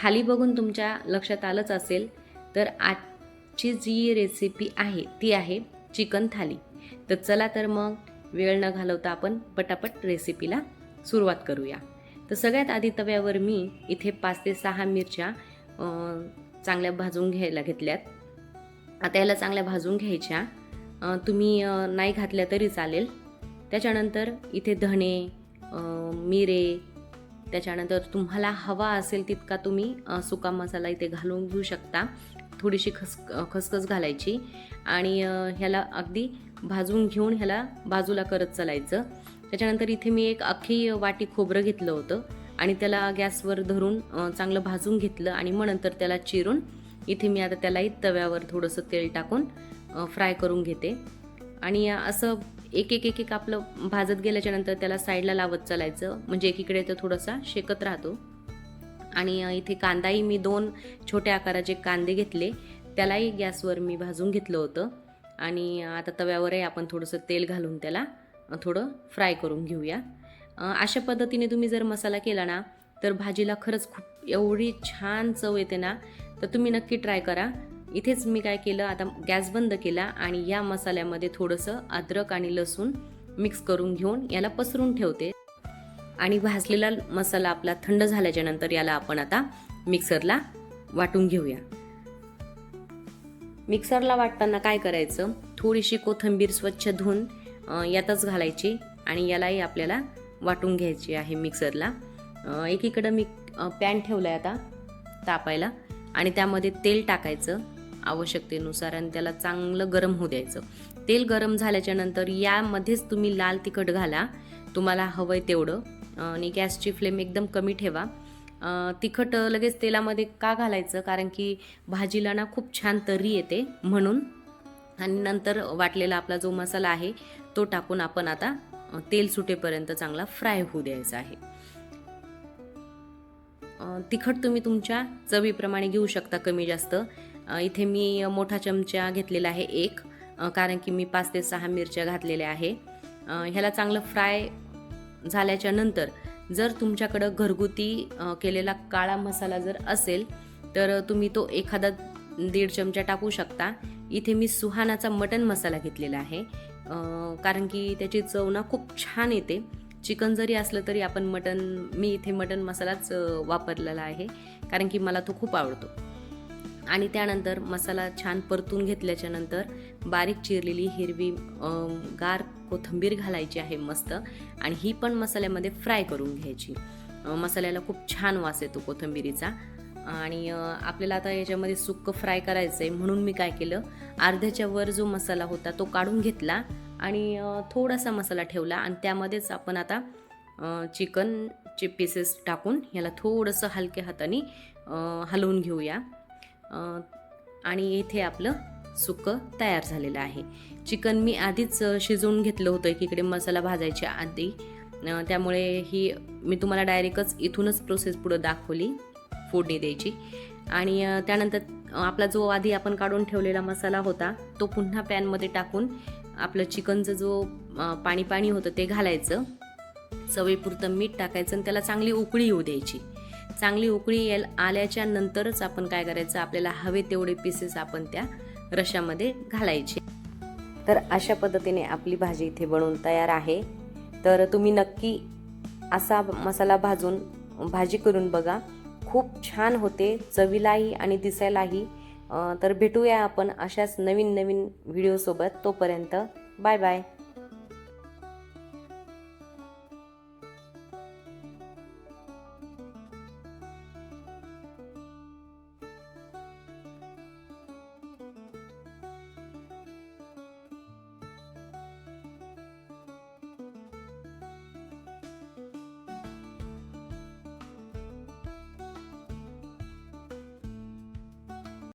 थाली बघून तुमच्या लक्षात आलंच असेल, तर आजची जी रेसिपी आहे ती आहे चिकन थाली. तर चला तर मग वेळ न घालवता आपण पटापट रेसिपीला सुरुवात करूया. तर सगळ्यात आधी तव्यावर मी इथे 5 ते 6 मिरच्या चांगल्या भाजून घ्यायला घेतल्यात. आता याला चांगल्या भाजून घ्यायच्या. तुम्ही नाही घातल्या तरी चालेल. त्याच्यानंतर इथे धणे, मिरे, त्याच्यानंतर तुम्हाला हवा असेल तितका तुम्ही सुका मसाला इथे घालून घेऊ शकता. थोडीशी खसखस घालायची आणि ह्याला अगदी भाजून घेऊन ह्याला बाजूला करत चालायचं. त्याच्यानंतर इथे मी एक अख्खी वाटी खोबरं घेतलं होतं आणि त्याला गॅसवर धरून चांगलं भाजून घेतलं आणि मग नंतर त्याला चिरून इथे मी आता त्यालाही तव्यावर थोडंसं तेल टाकून फ्राय करून घेते. आणि असं एक एक एक एक आपलं भाजत गेल्याच्यानंतर त्याला साईडला लावत चालायचं, म्हणजे एकीकडे तो थोडासा शेकत राहतो. आणि इथे कांदाही मी 2 छोट्या आकाराचे कांदे घेतले, त्यालाही गॅसवर मी भाजून घेतलं होतं. आणि आता तव्यावरही आपण थोडंसं तेल घालून त्याला थोडं फ्राय करून घेऊया. अशा पद्धतीने तुम्ही जर मसाला केला ना तर भाजीला खरंच खूप एवढी छान चव येते ना, तर तुम्ही नक्की ट्राय करा. इथेच मी काय केलं, आता गॅस बंद केला आणि या मसाल्यामध्ये थोडंसं अद्रक आणि लसूण मिक्स करून घेऊन याला पसरून ठेवते. आणि भाजलेला मसाला आपला थंड झाल्याच्या नंतर याला आपण आता मिक्सरला वाटून घेऊया. मिक्सरला वाटताना काय करायचं, थोडीशी कोथिंबीर स्वच्छ धुवून यातच घालायची आणि यालाही आपल्याला वाटून घ्यायची आहे मिक्सरला. एकीकडं मी पॅन ठेवला आहे आता तापायला आणि त्यामध्ये तेल टाकायचं आवश्यकतेनुसार आणि त्याला चांगलं गरम होऊ द्यायचं. तेल गरम झाल्याच्या नंतर यामध्येच तुम्ही लाल तिखट घाला तुम्हाला हवंय तेवढं आणि गॅसची फ्लेम एकदम कमी ठेवा. तिखट लगेच तेलामध्ये का घालायचं, कारण की भाजीला ना खूप छान तर्री येते म्हणून. आणि नंतर वाटलेला आपला जो मसाला आहे तो टाकून आपण आता तेल सुटेपर्यंत चांगला फ्राय होऊ द्यायचा आहे. तिखट तुम्ही तुमच्या चवीप्रमाणे घेऊ शकता, कमी जास्त. इथे मी मोठा चमचा घेतलेला आहे 1, कारण की मी 5 ते 6 मिरच्या घातलेल्या आहे. ह्याला चांगलं फ्राय झाल्याच्या नंतर जर तुमच्याकडं घरगुती केलेला काळा मसाला जर असेल तर तुम्ही तो एखादा 1.5 चमचा टाकू शकता. इथे मी सुहानाचा मटन मसाला घेतलेला आहे, कारण की त्याची चव ना खूप छान येते. चिकन जरी असलं तरी आपण मी इथे मटन मसालाच वापरलेला आहे, कारण की मला तो खूप आवडतो. आणि त्यानंतर मसाला छान परतून घेतल्याच्या नंतर बारीक चिरलेली हिरवी गार कोथिंबीर घालायची आहे मस्त, आणि ही पण मसाल्यामध्ये फ्राय करून घ्यायची. मसाल्याला खूप छान वास येतो कोथिंबीरीचा. आणि आपल्याला आता याच्यामध्ये सुक्कं फ्राय करायचं आहे म्हणून मी काय केलं, अर्ध्याच्या वर जो मसाला होता तो काढून घेतला आणि थोडासा मसाला ठेवला आणि त्यामध्येच आपण आता चिकनचे पीसेस टाकून ह्याला थोडंसं हलक्या हाताने हलवून घेऊया. आणि इथे आपलं सुक्कं तयार झालेलं आहे. चिकन मी आधीच शिजवून घेतलं होतं एकीकडे मसाला भाजायच्या आधी, त्यामुळे ही मी तुम्हाला डायरेक्टच इथूनच प्रोसेस पुढं दाखवली फोडणी द्यायची. आणि त्यानंतर आपला जो आधी आपण काढून ठेवलेला मसाला होता तो पुन्हा पॅनमध्ये टाकून आपलं चिकनचं जो पाणी होतं ते घालायचं, चवीपुरतं मीठ टाकायचं आणि त्याला चांगली उकळी येऊ द्यायची. चांगली उकळी आल्याच्या नंतरच आपण काय करायचं, आपल्याला हवे तेवढे पीसेस आपण त्या रश्श्यामध्ये घालायचे. तर अशा पद्धतीने आपली भाजी इथे बनवून तयार आहे. तर तुम्ही नक्की असा मसाला भाजून भाजी करून बघा, खूप छान होते चवीलाही आणि दिसायलाही. तर भेटूया आपण अशाच नवीन व्हिडिओसोबत. तोपर्यंत बाय बाय.